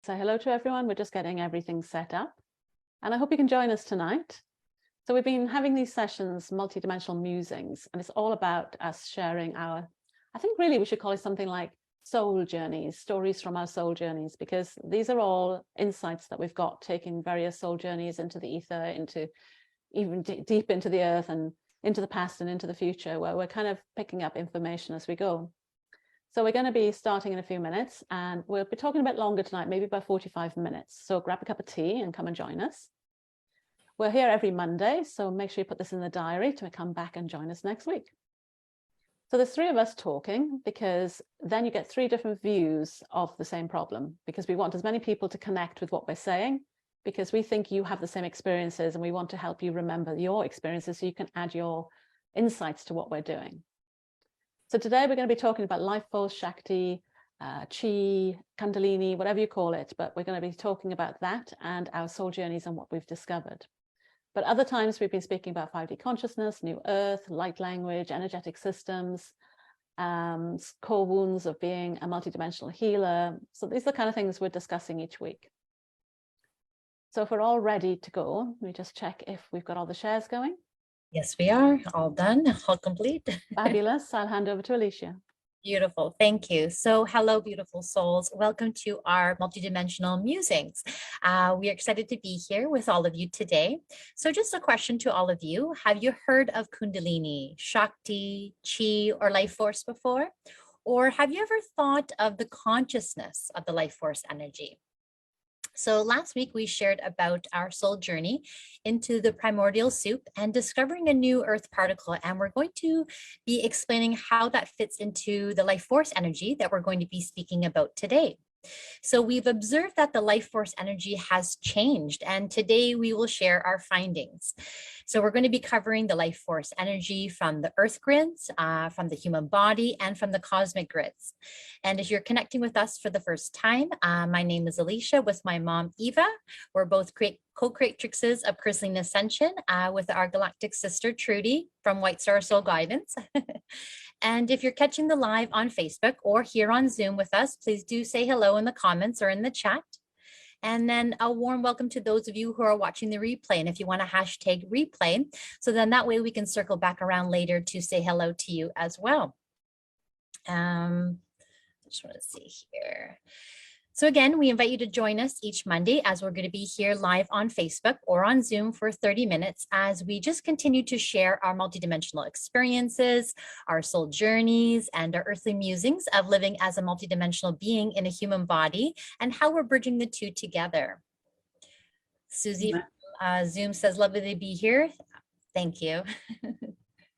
say hello to everyone. We're just getting everything set up. And I hope you can join us tonight. So we've been having these sessions, multidimensional musings, and it's all about us sharing our, I think really we should call it something like soul journeys, stories from our soul journeys, because these are all insights that we've got taking various soul journeys into the ether, into even deep into the earth and into the past and into the future, where we're kind of picking up information as we go. So we're going to be starting in a few minutes, and we'll be talking a bit longer tonight, maybe about 45 minutes. So grab a cup of tea and come and join us. We're here every Monday, so make sure you put this in the diary to come back and join us next week. So there's three of us talking, because then you get three different views of the same problem, because we want as many people to connect with what we're saying, because we think you have the same experiences and we want to help you remember your experiences so you can add your insights to what we're doing. So today we're going to be talking about life force, Shakti, Chi, Kundalini, whatever you call it, but we're going to be talking about that and our soul journeys and what we've discovered. But other times we've been speaking about 5D consciousness, new earth, light language, energetic systems, core wounds of being a multidimensional healer. So these are the kind of things we're discussing each week. So if we're all ready to go, let me just check if we've got all the shares going. Yes, we are all done, all complete. Fabulous. I'll hand over to Alicia. Beautiful. Thank you. So hello, beautiful souls. Welcome to our multidimensional musings. We are excited to be here with all of you today. So just a question to all of you. Have you heard of Kundalini, Shakti, Chi, or life force before? Or have you ever thought of the consciousness of the life force energy? So last week we shared about our soul journey into the primordial soup and discovering a new earth particle. And we're going to be explaining how that fits into the life force energy that we're going to be speaking about today. So we've observed that the life force energy has changed, and today we will share our findings. So we're going to be covering the life force energy from the earth grids, from the human body, and from the cosmic grids. And if you're connecting with us for the first time, my name is Alicia with my mom, Eva. We're both co-creatrixes of Chrisling Ascension with our galactic sister, Trudy, from White Star Soul Guidance. And if you're catching the live on Facebook or here on Zoom with us, please do say hello in the comments or in the chat. And then a warm welcome to those of you who are watching the replay. And if you want to hashtag replay, so then that way we can circle back around later to say hello to you as well. I just want to see here. So again, we invite you to join us each Monday as we're going to be here live on Facebook or on Zoom for 30 minutes as we just continue to share our multidimensional experiences, our soul journeys, and our earthly musings of living as a multidimensional being in a human body and how we're bridging the two together. Susie Zoom says, lovely to be here. Thank you.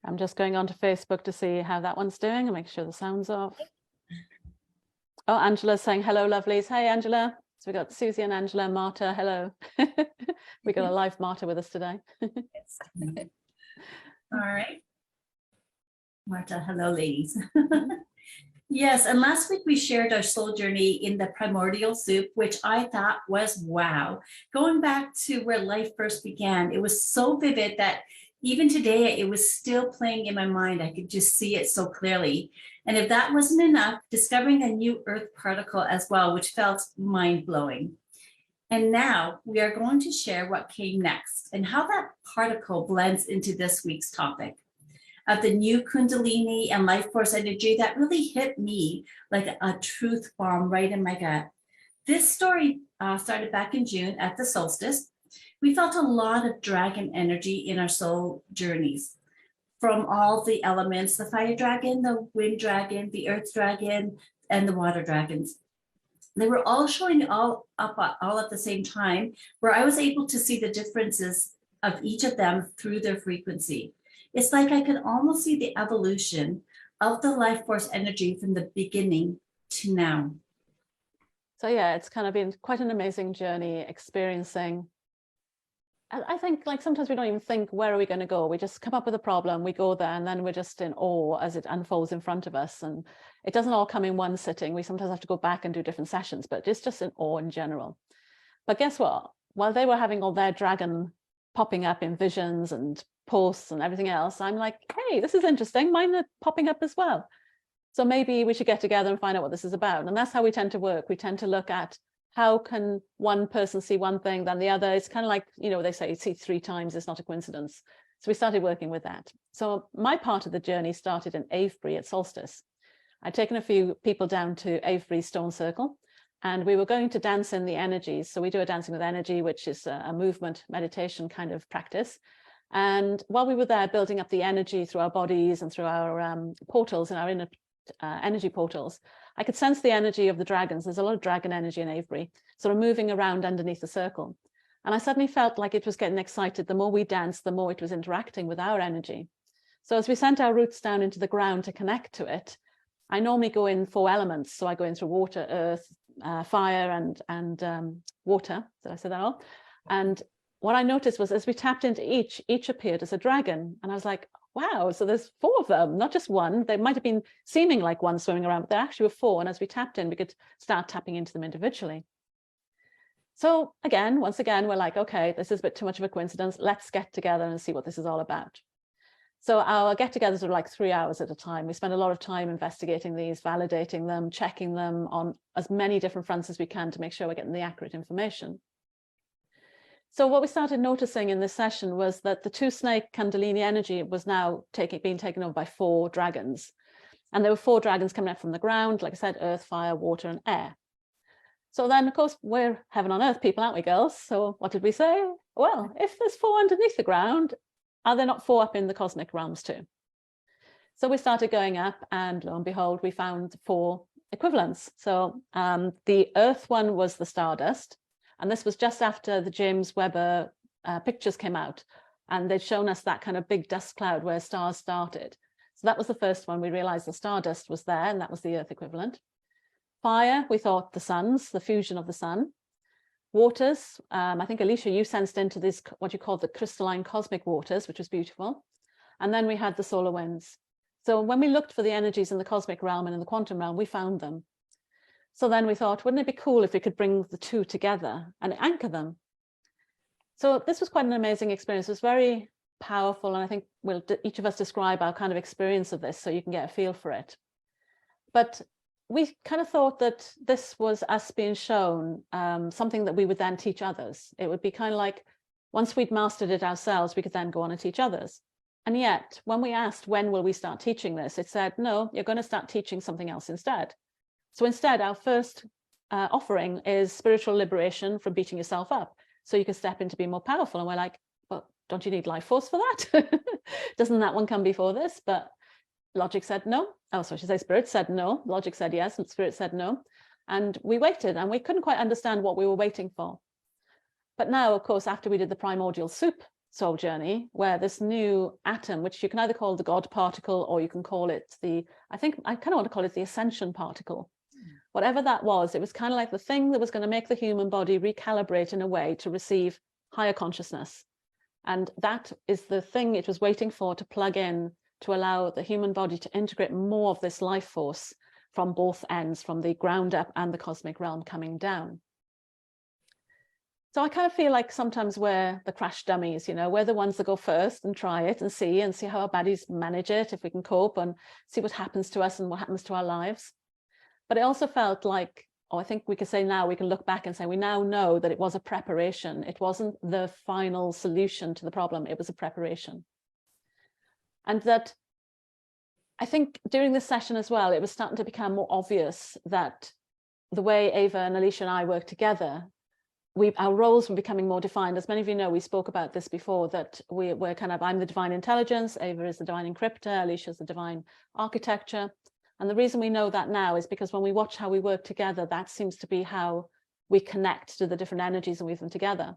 I'm just going on to Facebook to see how that one's doing and make sure the sound's off. Oh, Angela's saying hello, lovelies. Hey, Angela. So we got Susie and Angela, Marta. Hello. We got a live Marta with us today. All right. Marta, hello, ladies. Yes, and last week we shared our soul journey in the primordial soup, which I thought was wow. Going back to where life first began, it was so vivid that even today, it was still playing in my mind. I could just see it so clearly. And if that wasn't enough, discovering a new earth particle as well, which felt mind-blowing. And now we are going to share what came next and how that particle blends into this week's topic of the new Kundalini and life force energy that really hit me like a truth bomb right in my gut. This story started back in June at the solstice. We felt a lot of dragon energy in our soul journeys from all the elements, the fire dragon, the wind dragon, the earth dragon, and the water dragons. They were all showing all up all at the same time, where I was able to see the differences of each of them through their frequency. It's like I could almost see the evolution of the life force energy from the beginning to now. So yeah, it's kind of been quite an amazing journey experiencing. I think like sometimes we don't even think, where are we going to go? We just come up with a problem, we go there, and then we're just in awe as it unfolds in front of us. And it doesn't all come in one sitting. We sometimes have to go back and do different sessions, but it's just in awe in general. But guess what? While they were having all their dragon popping up in visions and posts and everything else, I'm like, hey, this is interesting. Mine are popping up as well. So maybe we should get together and find out what this is about. And that's how we tend to work. We tend to look at how can one person see one thing, then the other? It's kind of like, you know, they say see 3 times, it's not a coincidence. So we started working with that. So my part of the journey started in Avebury at solstice. I'd taken a few people down to Avebury Stone Circle, and we were going to dance in the energies. So we do a dancing with energy, which is a movement meditation kind of practice. And while we were there building up the energy through our bodies and through our portals and our inner energy portals, I could sense the energy of the dragons. There's a lot of dragon energy in Avebury, sort of moving around underneath the circle. And I suddenly felt like it was getting excited. The more we danced, the more it was interacting with our energy. So as we sent our roots down into the ground to connect to it, I normally go in 4 elements. So I go in through water, earth, fire, and water. Did I say that all? And what I noticed was as we tapped into each appeared as a dragon. And I was like, wow, so there's 4 of them, not just one. They might have been seeming like one swimming around, but there actually were 4. And as we tapped in, we could start tapping into them individually. So again, once again, we're like, okay, this is a bit too much of a coincidence. Let's get together and see what this is all about. So our get-togethers are like 3 hours at a time. We spend a lot of time investigating these, validating them, checking them on as many different fronts as we can to make sure we're getting the accurate information. So what we started noticing in this session was that the 2-snake Kundalini energy was now being taken over by 4 dragons. And there were 4 dragons coming up from the ground, like I said, earth, fire, water, and air. So then, of course, we're heaven on earth people, aren't we, girls? So what did we say? Well, if there's 4 underneath the ground, are there not 4 up in the cosmic realms too? So we started going up, and lo and behold, we found 4 equivalents. So the earth one was the stardust. And this was just after the James Webb pictures came out. And they'd shown us that kind of big dust cloud where stars started. So that was the first one. We realized the stardust was there, and that was the earth equivalent. Fire, we thought the suns, the fusion of the sun. Waters, I think, Alicia, you sensed into this, what you call the crystalline cosmic waters, which was beautiful. And then we had the solar winds. So when we looked for the energies in the cosmic realm and in the quantum realm, we found them. So then we thought, wouldn't it be cool if we could bring the 2 together and anchor them? So this was quite an amazing experience. It was very powerful. And I think we'll each of us describe our kind of experience of this so you can get a feel for it. But we kind of thought that this was us being shown something that we would then teach others. It would be kind of like, once we'd mastered it ourselves, we could then go on and teach others. And yet, when we asked, when will we start teaching this? It said, no, you're going to start teaching something else instead. So instead, our first offering is spiritual liberation from beating yourself up. So you can step into being more powerful. And we're like, well, don't you need life force for that? Doesn't that one come before this? But logic said no. Oh, so I should say spirit said no. Logic said yes, and spirit said no. And we waited, and we couldn't quite understand what we were waiting for. But now, of course, after we did the primordial soup soul journey, where this new atom, which you can either call the God particle, or you can call it I kind of want to call it the Ascension particle. Whatever that was, it was kind of like the thing that was going to make the human body recalibrate in a way to receive higher consciousness. And that is the thing it was waiting for to plug in, to allow the human body to integrate more of this life force from both ends, from the ground up and the cosmic realm coming down. So I kind of feel like sometimes we're the crash dummies, you know, we're the ones that go first and try it and see how our bodies manage it, if we can cope, and see what happens to us and what happens to our lives. But it also felt like, I think we could say now, we can look back and say, we now know that it was a preparation. It wasn't the final solution to the problem. It was a preparation. And that I think during this session as well, it was starting to become more obvious that the way Eva and Alicia and I work together, our roles were becoming more defined. As many of you know, we spoke about this before, that we're kind of, I'm the divine intelligence, Eva is the divine encryptor, Alicia is the divine architecture. And the reason we know that now is because when we watch how we work together, that seems to be how we connect to the different energies and weave them together.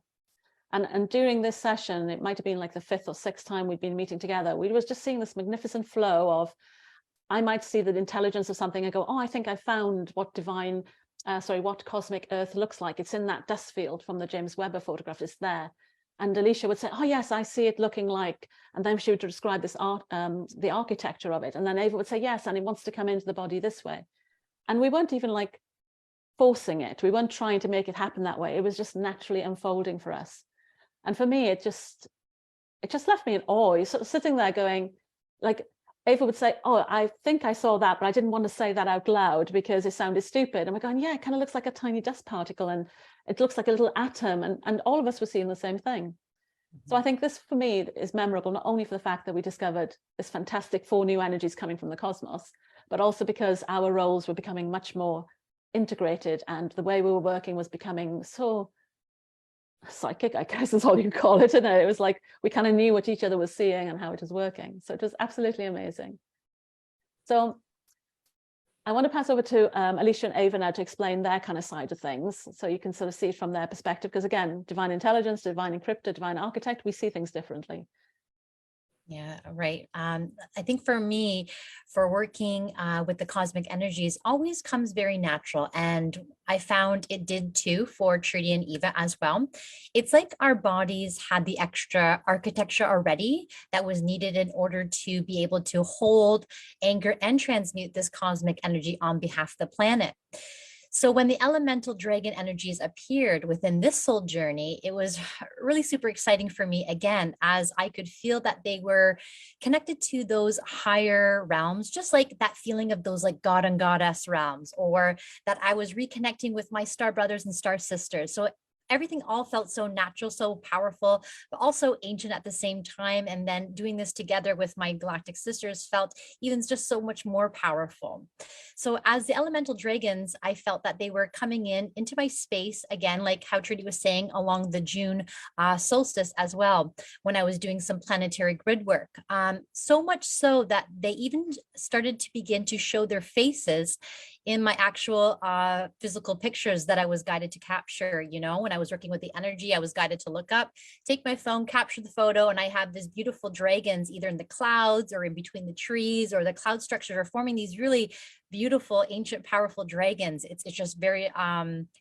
And during this session, it might have been like the 5th or 6th time we'd been meeting together, we was just seeing this magnificent flow of, I might see the intelligence of something and go, oh, I think I found what what cosmic earth looks like. It's in that dust field from the James Webb photograph, it's there. And Alicia would say, oh yes, I see it looking like, and then she would describe this art, the architecture of it. And then Eva would say, yes, and it wants to come into the body this way. And we weren't even like forcing it. We weren't trying to make it happen that way. It was just naturally unfolding for us. And for me, it just left me in awe. You're sort of sitting there going, like, Ava would say, oh, I think I saw that, but I didn't want to say that out loud because it sounded stupid. And we're going, yeah, it kind of looks like a tiny dust particle and it looks like a little atom. And all of us were seeing the same thing. So I think this for me is memorable, not only for the fact that we discovered this fantastic 4 new energies coming from the cosmos, but also because our roles were becoming much more integrated and the way we were working was becoming so psychic, I guess is all you call it, isn't it? It was like we kind of knew what each other was seeing and how it was working. So it was absolutely amazing. So I want to pass over to Alicia and Eva now to explain their kind of side of things. So you can sort of see it from their perspective, because again, divine intelligence, divine encryptor, divine architect, we see things differently. Yeah, right. I think for me, for working with the cosmic energies always comes very natural. And I found it did too for Trudy and Eva as well. It's like our bodies had the extra architecture already that was needed in order to be able to hold, anchor, and transmute this cosmic energy on behalf of the planet. So when the elemental dragon energies appeared within this soul journey, it was really super exciting for me again, as I could feel that they were connected to those higher realms, just like that feeling of those like God and Goddess realms, or that I was reconnecting with my star brothers and star sisters. So everything all felt so natural, so powerful, but also ancient at the same time. And then doing this together with my galactic sisters felt even just so much more powerful. So as the elemental dragons, I felt that they were coming into my space again, like how Trudy was saying, along the June solstice as well, when I was doing some planetary grid work. So much so that they even started to begin to show their faces in my actual physical pictures that I was guided to capture. You know, when I was working with the energy, I was guided to look up, take my phone, capture the photo, and I have these beautiful dragons either in the clouds or in between the trees, or the cloud structures are forming these really beautiful, ancient, powerful dragons. It's just very,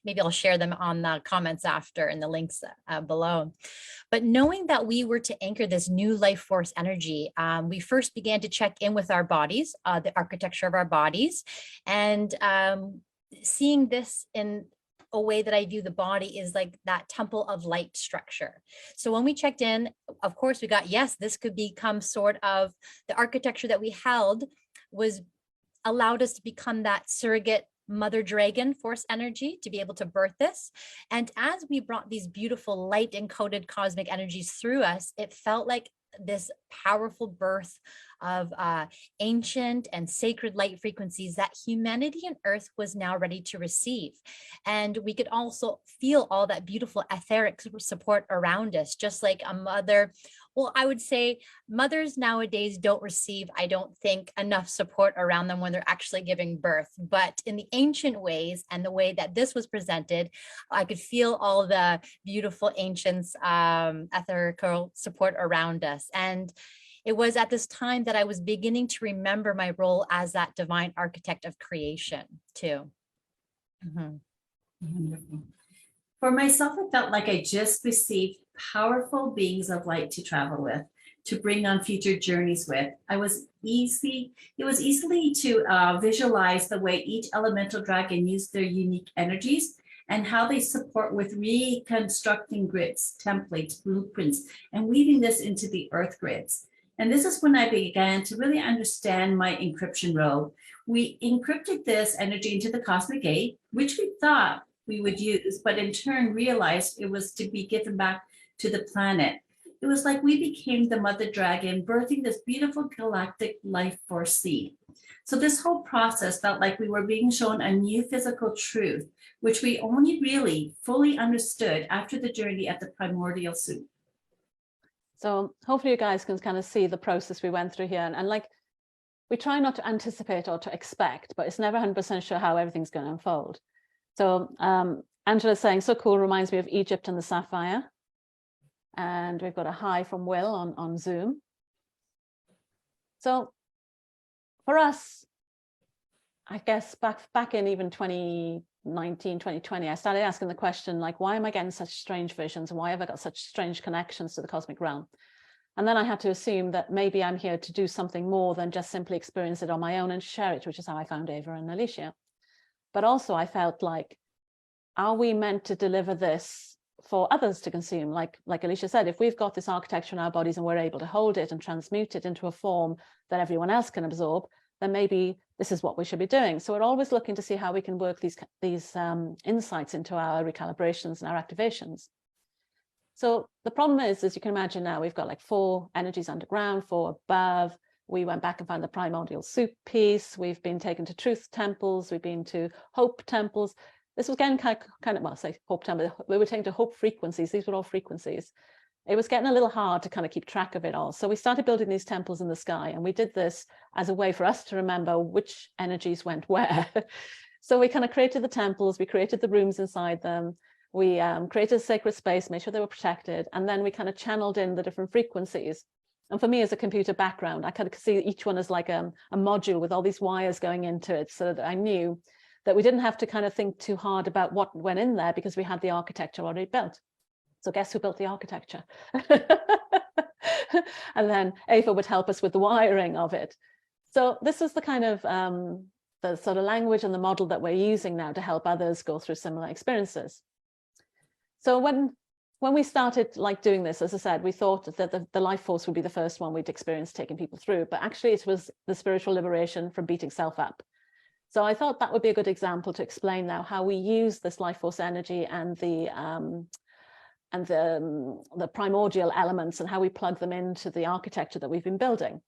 maybe I'll share them on the comments after in the links below. But knowing that we were to anchor this new life force energy, we first began to check in with our bodies, the architecture of our bodies, and seeing this in a way that I view the body is like that temple of light structure. So when we checked in, of course, we got, yes, this could become sort of the architecture that we held was allowed us to become that surrogate mother dragon force energy to be able to birth this. And as we brought these beautiful light encoded cosmic energies through us, it felt like this powerful birth of ancient and sacred light frequencies that humanity and Earth was now ready to receive. And we could also feel all that beautiful etheric support around us, just like a mother. Well, I would say mothers nowadays don't receive, I don't think, enough support around them when they're actually giving birth. But in the ancient ways and the way that this was presented, I could feel all the beautiful ancients' etherical support around us. And it was at this time that I was beginning to remember my role as that divine architect of creation too. Mm-hmm. Wonderful. For myself, I felt like I just received powerful beings of light to travel with, to bring on future journeys with. It was easy to visualize the way each elemental dragon used their unique energies and how they support with reconstructing grids, templates, blueprints, and weaving this into the earth grids. And this is when I began to really understand my encryption role. We encrypted this energy into the cosmic gate, which we thought we would use, but in turn realized it was to be given back to the planet. It was like we became the mother dragon, birthing this beautiful galactic life force seed. So this whole process felt like we were being shown a new physical truth, which we only really fully understood after the journey at the primordial soup. So hopefully you guys can kind of see the process we went through here. And like, we try not to anticipate or to expect, but it's never 100% sure how everything's going to unfold. So Angela's saying, so cool, reminds me of Egypt and the sapphire. And we've got a hi from Will on Zoom. So for us, I guess back in even 2019, 2020, I started asking the question, like, why am I getting such strange visions? And why have I got such strange connections to the cosmic realm? And then I had to assume that maybe I'm here to do something more than just simply experience it on my own and share it, which is how I found Eva and Alicia. But also I felt like, are we meant to deliver this for others to consume. Like Alicia said, if we've got this architecture in our bodies and we're able to hold it and transmute it into a form that everyone else can absorb, then maybe this is what we should be doing. So we're always looking to see how we can work these insights into our recalibrations and our activations. So the problem is, as you can imagine now, we've got like 4 energies underground, 4 above. We went back and found the primordial soup piece. We've been taken to truth temples. We've been to hope temples. This was again kind of, well, say hope temple. We were taken to hope frequencies. These were all frequencies. It was getting a little hard to kind of keep track of it all. So we started building these temples in the sky, and we did this as a way for us to remember which energies went where. So we kind of created the temples, we created the rooms inside them, we created a sacred space, made sure they were protected, and then we kind of channeled in the different frequencies. And for me, as a computer background, I kind of see each one as like a module with all these wires going into it, so that I knew that we didn't have to kind of think too hard about what went in there because we had the architecture already built. So guess who built the architecture? And then Eva would help us with the wiring of it. So this is the kind of the sort of language and the model that we're using now to help others go through similar experiences. So when we started like doing this, as I said, we thought that the life force would be the first one we'd experience taking people through, but actually it was the spiritual liberation from beating self up. So I thought that would be a good example to explain now how we use this life force energy and the primordial elements and how we plug them into the architecture that we've been building.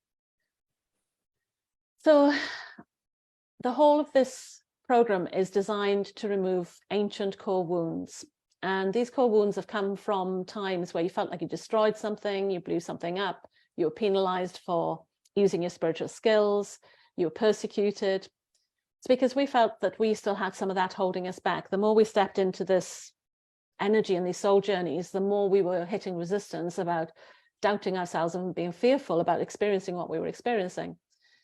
So the whole of this program is designed to remove ancient core wounds. And these core wounds have come from times where you felt like you destroyed something, you blew something up, you were penalized for using your spiritual skills, you were persecuted. It's because we felt that we still had some of that holding us back. The more we stepped into this energy and these soul journeys, the more we were hitting resistance about doubting ourselves and being fearful about experiencing what we were experiencing.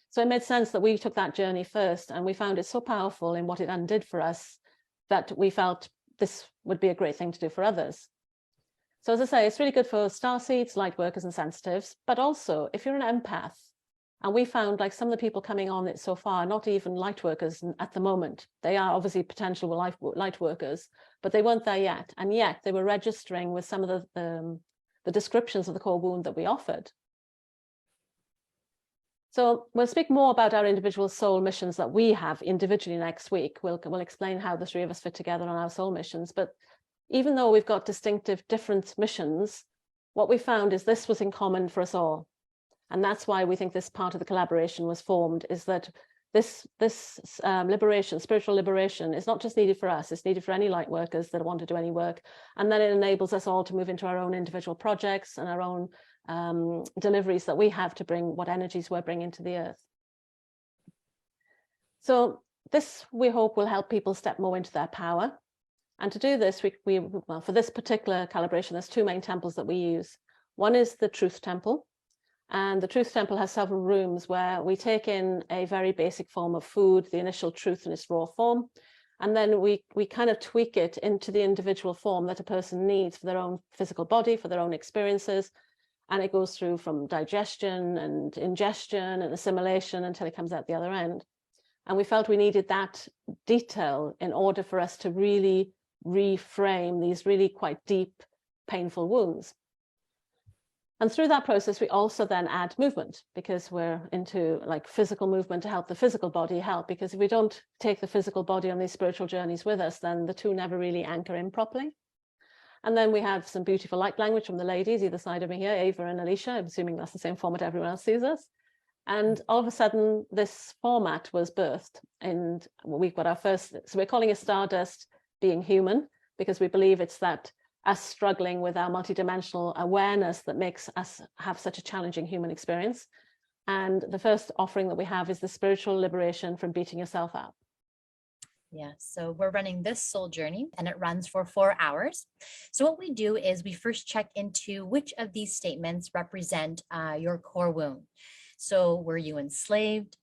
So it made sense that we took that journey first, and we found it so powerful in what it undid for us that we felt this would be a great thing to do for others. So as I say, it's really good for starseeds, light workers and sensitives, but also if you're an empath, and we found like some of the people coming on it so far, not even light workers at the moment. They are obviously potential light workers, but they weren't there yet. And yet they were registering with some of the descriptions of the core wound that we offered. So we'll speak more about our individual soul missions that we have individually next week. We'll explain how the 3 of us fit together on our soul missions. But even though we've got distinctive different missions, what we found is this was in common for us all. And that's why we think this part of the collaboration was formed, is that this liberation, spiritual liberation, is not just needed for us, it's needed for any light workers that want to do any work. And then it enables us all to move into our own individual projects and our own deliveries that we have to bring what energies we're bringing to the earth. So this, we hope, will help people step more into their power. And to do this, well, for this particular calibration, there's 2 main temples that we use. One is the Truth Temple. And the Truth Temple has several rooms where we take in a very basic form of food, the initial truth in its raw form, and then we kind of tweak it into the individual form that a person needs for their own physical body, for their own experiences. And it goes through from digestion and ingestion and assimilation until it comes out the other end. And we felt we needed that detail in order for us to really reframe these really quite deep, painful wounds. And through that process, we also then add movement, because we're into like physical movement to help the physical body help. Because if we don't take the physical body on these spiritual journeys with us, then the 2 never really anchor in properly. And then we have some beautiful light language from the ladies either side of me here, Eva and Alicia. I'm assuming that's the same format everyone else sees us. And all of a sudden, this format was birthed. And we've got our first, so we're calling it Stardust Being Human, because we believe it's that us struggling with our multidimensional awareness that makes us have such a challenging human experience. And the first offering that we have is the spiritual liberation from beating yourself up. Yeah, so we're running this soul journey and it runs for 4 hours. So what we do is we first check into which of these statements represent your core wound. So were you enslaved?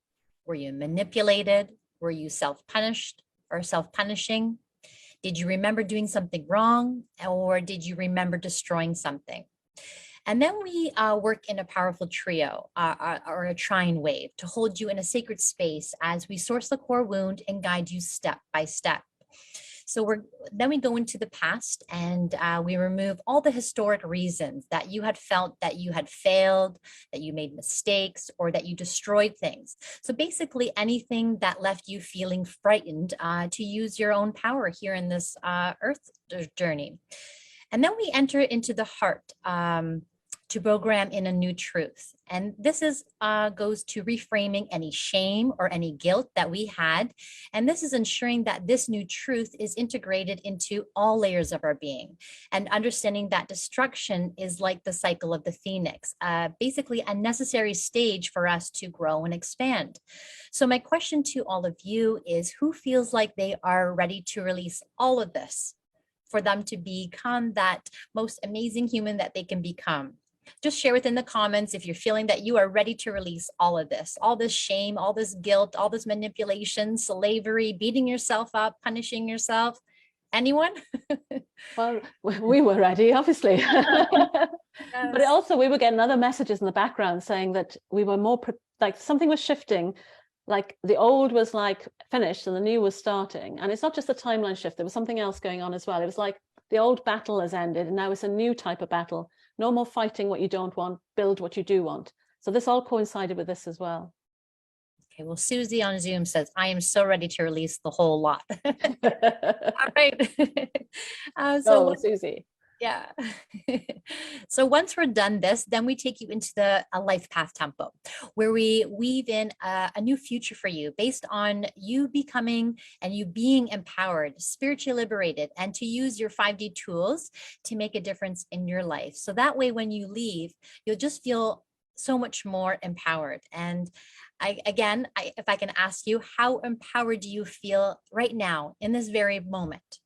Were you manipulated? Were you self-punished or self-punishing? Did you remember doing something wrong, or did you remember destroying something? And then we work in a powerful trio or a trine wave to hold you in a sacred space as we source the core wound and guide you step by step. So then we go into the past, and we remove all the historic reasons that you had felt that you had failed, that you made mistakes, or that you destroyed things. So basically anything that left you feeling frightened to use your own power here in this earth journey. And then we enter into the heart to program in a new truth. And this is goes to reframing any shame or any guilt that we had. And this is ensuring that this new truth is integrated into all layers of our being, and understanding that destruction is like the cycle of the phoenix, basically a necessary stage for us to grow and expand. So my question to all of you is, who feels like they are ready to release all of this for them to become that most amazing human that they can become? Just share within the comments if you're feeling that you are ready to release all of this, all this shame, all this guilt, all this manipulation, slavery, beating yourself up, punishing yourself. Anyone? Well, we were ready, obviously. But also we were getting other messages in the background saying that we were more like something was shifting, like the old was like finished and the new was starting. And it's not just a timeline shift, there was something else going on as well. It was like the old battle has ended and now it's a new type of battle. No more fighting what you don't want, build what you do want. So this all coincided with this as well. Okay, well, Susie on Zoom says, I am so ready to release the whole lot. All right. So Susie. Yeah. So once we're done this, then we take you into the life path tempo, where we weave in a new future for you based on you becoming and you being empowered, spiritually liberated, and to use your 5D tools to make a difference in your life. So that way, when you leave, you'll just feel so much more empowered. And if I can ask you, how empowered do you feel right now in this very moment?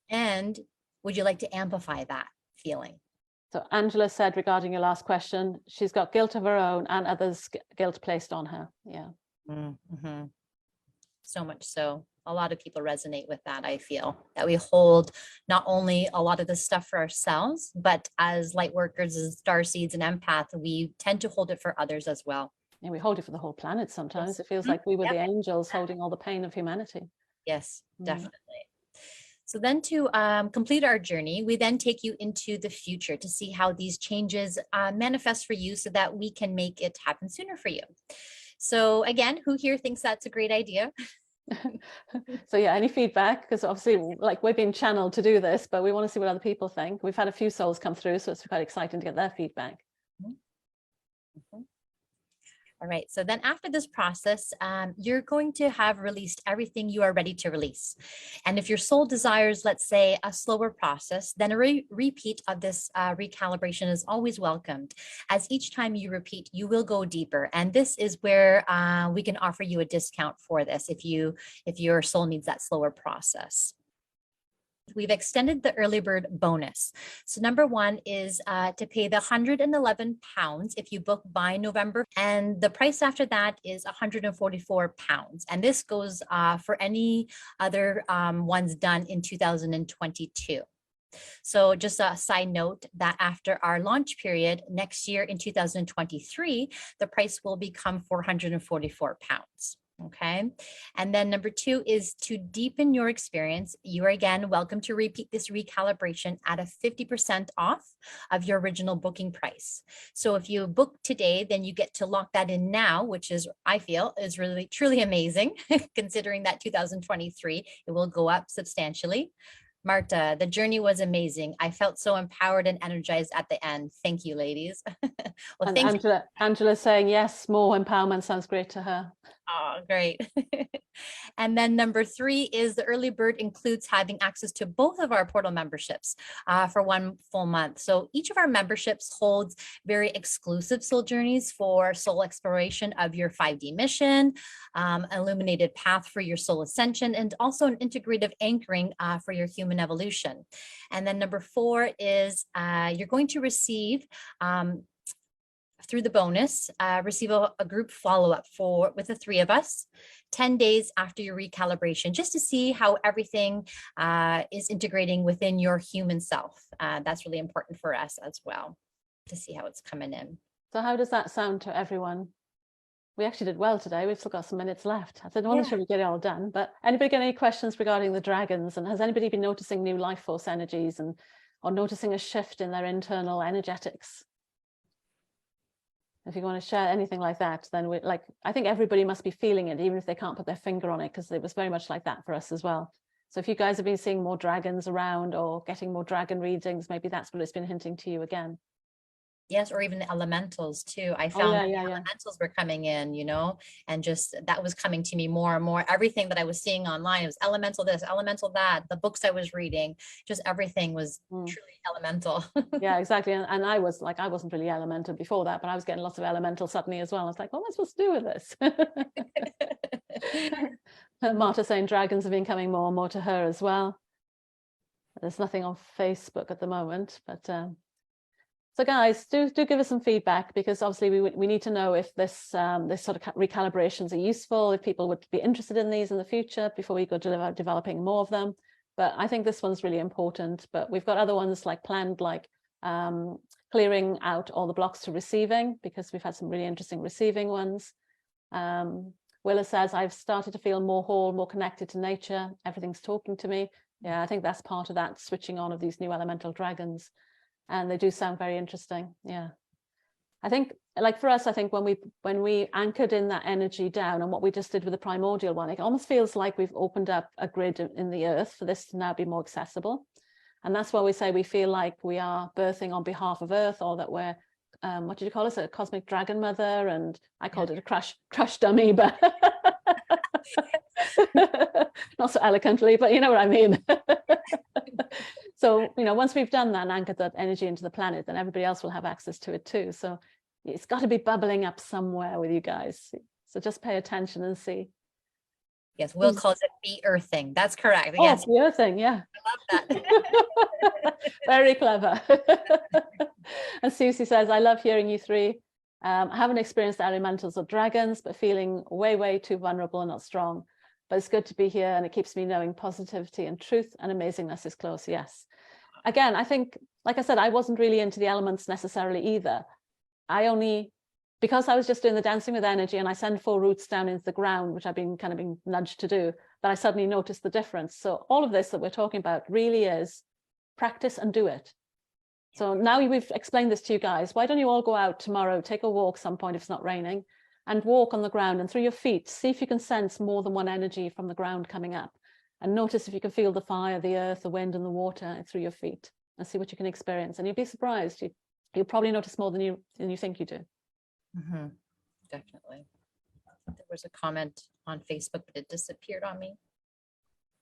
And would you like to amplify that feeling? So Angela said regarding your last question, she's got guilt of her own and others' guilt placed on her. Yeah. Mm-hmm. So much so. A lot of people resonate with that. I feel that we hold not only a lot of this stuff for ourselves, but as light workers, as starseeds and empath, we tend to hold it for others as well. And we hold it for the whole planet sometimes. Yes. It feels like we were Yep. the angels holding all the pain of humanity. Yes, definitely. So then to complete our journey, we then take you into the future to see how these changes manifest for you so that we can make it happen sooner for you. So again, who here thinks that's a great idea? So yeah, any feedback? Because obviously like we're being channeled to do this, but we want to see what other people think. We've had a few souls come through, so it's quite exciting to get their feedback. Mm-hmm. All right, so then after this process, you're going to have released everything you are ready to release. And if your soul desires, let's say, a slower process, then a repeat of this recalibration is always welcomed. As each time you repeat, you will go deeper. And this is where we can offer you a discount for this if your soul needs that slower process. We've extended the early bird bonus. So number one is to pay the £111 if you book by November. And the price after that is £144. And this goes for any other ones done in 2022. So just a side note that after our launch period next year in 2023, the price will become £444. Okay. And then number two is to deepen your experience. You are again welcome to repeat this recalibration at a 50% off of your original booking price. So if you book today, then you get to lock that in now, which is, I feel, is really truly amazing, considering that 2023, it will go up substantially. Marta, the journey was amazing. I felt so empowered and energized at the end. Thank you, ladies. Well, and Angela's saying, yes, more empowerment sounds great to her. Oh, great. And then number three is the early bird includes having access to both of our portal memberships for 1 full month. So each of our memberships holds very exclusive soul journeys for soul exploration of your 5D mission, illuminated path for your soul ascension, and also an integrative anchoring for your human evolution. And then number four is you're going to receive through the bonus, receive a group follow-up with the 3 of us 10 days after your recalibration, just to see how everything is integrating within your human self. That's really important for us as well, to see how it's coming in. So how does that sound to everyone? we actually did well today. We've still got some minutes left. I said, I want to Yeah. sure we get it all done. But anybody got any questions regarding the dragons? And has anybody been noticing new life force energies or noticing a shift in their internal energetics? If you want to share anything like that, then I think everybody must be feeling it, even if they can't put their finger on it, because it was very much like that for us as well. So if you guys have been seeing more dragons around or getting more dragon readings, maybe that's what it's been hinting to you again. Yes, or even the elementals too. I found that the yeah. elementals were coming in, you know, and just that was coming to me more and more. Everything that I was seeing online, it was elemental this, elemental that, the books I was reading, just everything was truly elemental. Yeah, exactly. And I was like, I wasn't really elemental before that, but I was getting lots of elemental suddenly as well. I was like, what am I supposed to do with this? Marta saying dragons have been coming more and more to her as well. There's nothing on Facebook at the moment, but so guys, do give us some feedback, because obviously we need to know if this sort of recalibrations are useful, if people would be interested in these in the future before we go developing more of them. But I think this one's really important. But we've got other ones like planned, like clearing out all the blocks to receiving, because we've had some really interesting receiving ones. Willa says, I've started to feel more whole, more connected to nature. Everything's talking to me. Yeah, I think that's part of that switching on of these new elemental dragons. And they do sound very interesting. Yeah. I think, like for us, I think when we anchored in that energy down, and what we just did with the primordial one, it almost feels like we've opened up a grid in the earth for this to now be more accessible. And that's why we say we feel like we are birthing on behalf of Earth, or that we're, what did you call us? A cosmic dragon mother. And I called it a crash dummy, but not so eloquently, but you know what I mean. So, you know, once we've done that and anchored that energy into the planet, then everybody else will have access to it too. So it's got to be bubbling up somewhere with you guys. So just pay attention and see. Yes, Will calls it be-earthing. That's correct. Oh, Yes. be-earthing, yeah. I love that. Very clever. And Susie says, I love hearing you three. I haven't experienced elementals or dragons, but feeling way too vulnerable and not strong. But it's good to be here, and it keeps me knowing positivity and truth and amazingness is close. Yes. Again, I think, like I said, I wasn't really into the elements necessarily either. Because I was just doing the dancing with energy, and I send 4 roots down into the ground, which I've been kind of being nudged to do, that I suddenly noticed the difference. So all of this that we're talking about really is practice and do it. So now we've explained this to you guys, why don't you all go out tomorrow, take a walk some point if it's not raining, and walk on the ground, and through your feet, see if you can sense more than one energy from the ground coming up, and notice if you can feel the fire, the earth, the wind and the water through your feet, and see what you can experience. And you'll be surprised. You'll probably notice more than you think you do. Mm-hmm. Definitely. There was a comment on Facebook, but it disappeared on me.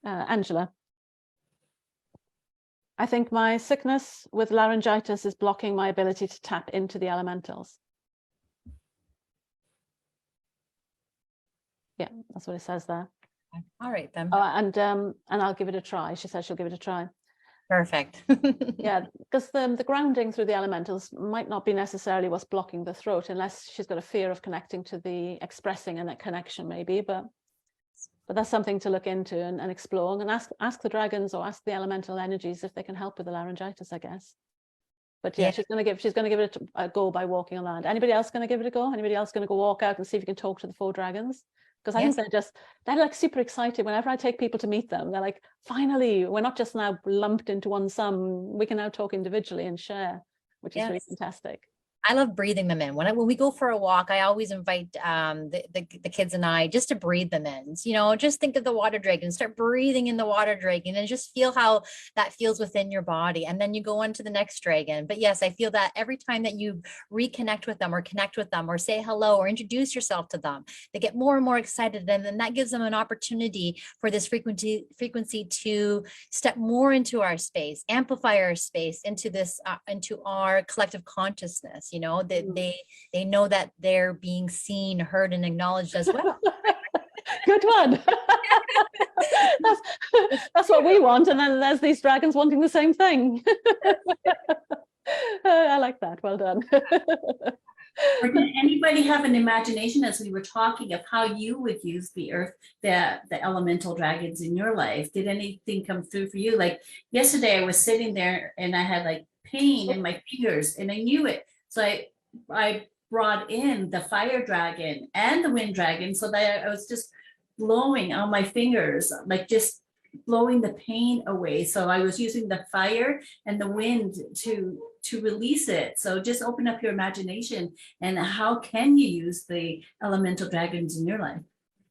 Angela. I think my sickness with laryngitis is blocking my ability to tap into the elementals. Yeah, that's what it says there. All right then. Oh, and I'll give it a try. She says she'll give it a try. Perfect. Yeah, because the grounding through the elementals might not be necessarily what's blocking the throat, unless she's got a fear of connecting to the expressing and that connection maybe, but that's something to look into and explore, and ask the dragons or ask the elemental energies if they can help with the laryngitis, I guess. But yeah, she's going to give it a go by walking on land. Anybody else going to give it a go? Anybody else going to go walk out and see if you can talk to the 4 dragons? Because I think they're like super excited. Whenever I take people to meet them, they're like, finally, we're not just now lumped into one sum. We can now talk individually and share, which is really fantastic. I love breathing them in. When we go for a walk, I always invite the kids and I just to breathe them in. You know, just think of the water dragon, start breathing in the water dragon, and just feel how that feels within your body. And then you go on to the next dragon. But yes, I feel that every time that you reconnect with them or connect with them or say hello or introduce yourself to them, they get more and more excited. And then that gives them an opportunity for this frequency to step more into our space, amplify our space into this, into our collective consciousness. You know, that they know that they're being seen, heard, and acknowledged as well. Good one. that's what we want, and then there's these dragons wanting the same thing. I like that. Well done. Or did anybody have an imagination, as we were talking, of how you would use the earth, the elemental dragons in your life? Did anything come through for you? Like yesterday, I was sitting there and I had like pain in my fingers, and I knew it. So I brought in the fire dragon and the wind dragon, so that I was just blowing on my fingers, like just blowing the pain away. So I was using the fire and the wind to release it. So just open up your imagination, and how can you use the elemental dragons in your life?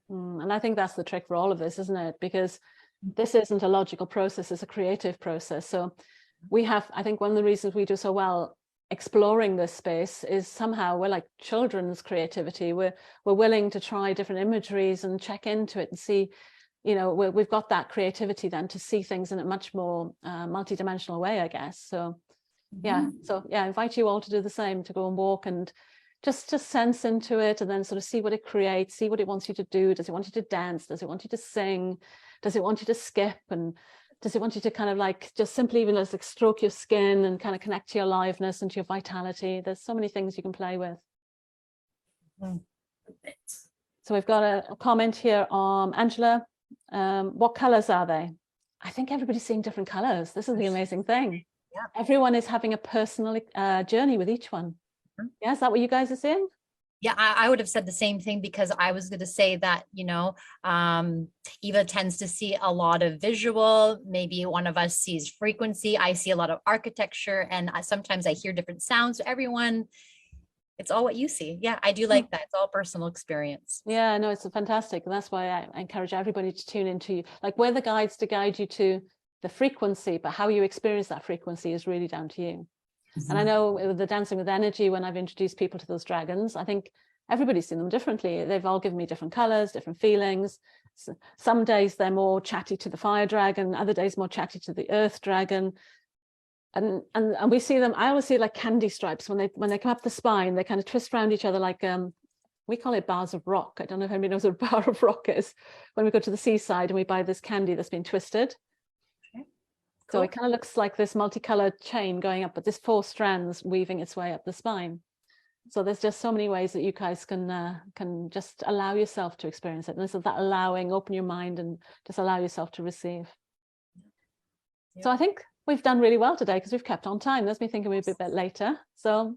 And I think that's the trick for all of this, isn't it? Because this isn't a logical process, it's a creative process. So we have, I think one of the reasons we do so well exploring this space is somehow we're like children's creativity. We're willing to try different imageries and check into it and see, you know, we've got that creativity then to see things in a much more multidimensional way, I guess. So yeah, I invite you all to do the same, to go and walk and just sense into it, and then sort of see what it creates, see what it wants you to do. Does it want you to dance? Does it want you to sing? Does it want you to skip? And does it want you to kind of like just simply even just like stroke your skin and kind of connect to your aliveness and to your vitality? There's so many things you can play with. So we've got a comment here on Angela. What colors are they? I think everybody's seeing different colors. This is the amazing thing. Yeah. Everyone is having a personal journey with each one. Yeah, is that what you guys are seeing? Yeah, I would have said the same thing, because I was going to say that, you know, Eva tends to see a lot of visual. Maybe one of us sees frequency. I see a lot of architecture, and sometimes I hear different sounds. So everyone, it's all what you see. Yeah, I do like that. It's all personal experience. Yeah, no, it's fantastic. And that's why I encourage everybody to tune into, like, we're the guides to guide you to the frequency, but how you experience that frequency is really down to you. And I know with the Dancing with Energy, when I've introduced people to those dragons, I think everybody's seen them differently. They've all given me different colors, different feelings. So some days they're more chatty to the fire dragon, other days more chatty to the earth dragon. And we see them, I always see like candy stripes when they come up the spine, they kind of twist around each other like we call it bars of rock. I don't know if anybody knows what a bar of rock is. When we go to the seaside and we buy this candy that's been twisted. So it kind of looks like this multicolored chain going up, but there's 4 strands weaving its way up the spine. So there's just so many ways that you guys can just allow yourself to experience it. And this is that allowing, open your mind and just allow yourself to receive. Yeah. So I think we've done really well today because we've kept on time. That's me thinking we'd be a bit later. So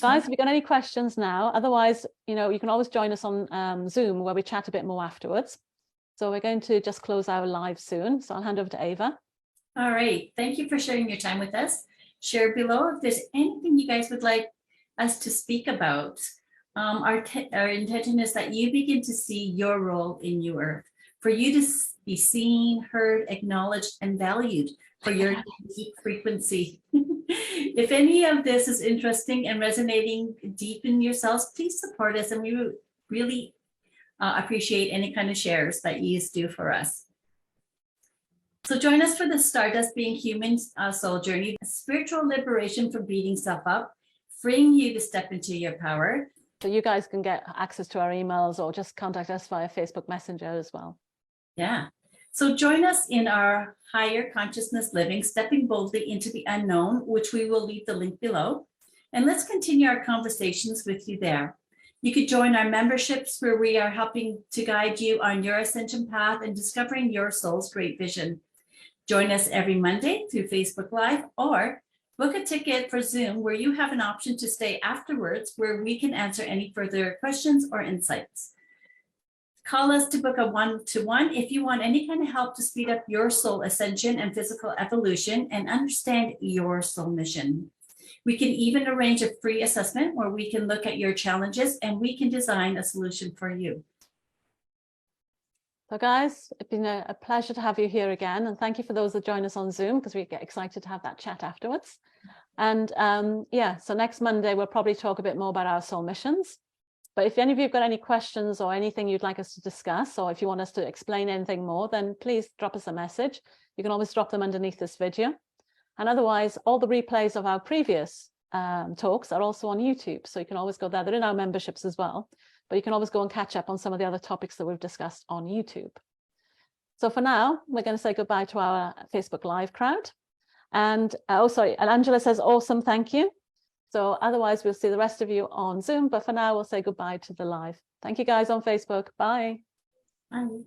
guys, have you got any questions now? Otherwise, you know, you can always join us on Zoom where we chat a bit more afterwards. So we're going to just close our live soon. So I'll hand over to Eva. All right. Thank you for sharing your time with us. Share below if there's anything you guys would like us to speak about. Our intention is that you begin to see your role in New Earth, for you to be seen, heard, acknowledged, and valued for your deep frequency. If any of this is interesting and resonating deep in yourselves, please support us, and we would really appreciate any kind of shares that you do for us. So join us for the Stardust Being Human soul journey, a spiritual liberation from beating self up, freeing you to step into your power. So you guys can get access to our emails or just contact us via Facebook Messenger as well. Yeah. So join us in our higher consciousness living, stepping boldly into the unknown, which we will leave the link below. And let's continue our conversations with you there. You could join our memberships where we are helping to guide you on your ascension path and discovering your soul's great vision. Join us every Monday through Facebook Live, or book a ticket for Zoom where you have an option to stay afterwards where we can answer any further questions or insights. Call us to book a one-to-one if you want any kind of help to speed up your soul ascension and physical evolution and understand your soul mission. We can even arrange a free assessment where we can look at your challenges and we can design a solution for you. So guys, it's been a pleasure to have you here again. And thank you for those that join us on Zoom, because we get excited to have that chat afterwards. And yeah, so next Monday, we'll probably talk a bit more about our soul missions. But if any of you have got any questions or anything you'd like us to discuss, or if you want us to explain anything more, then please drop us a message. You can always drop them underneath this video. And otherwise, all the replays of our previous talks are also on YouTube. So you can always go there. They're in our memberships as well. But you can always go and catch up on some of the other topics that we've discussed on YouTube. So for now, we're going to say goodbye to our Facebook Live crowd. And oh, sorry, and Angela says, awesome, thank you. So otherwise, we'll see the rest of you on Zoom. But for now, we'll say goodbye to the live. Thank you guys on Facebook. Bye. Bye.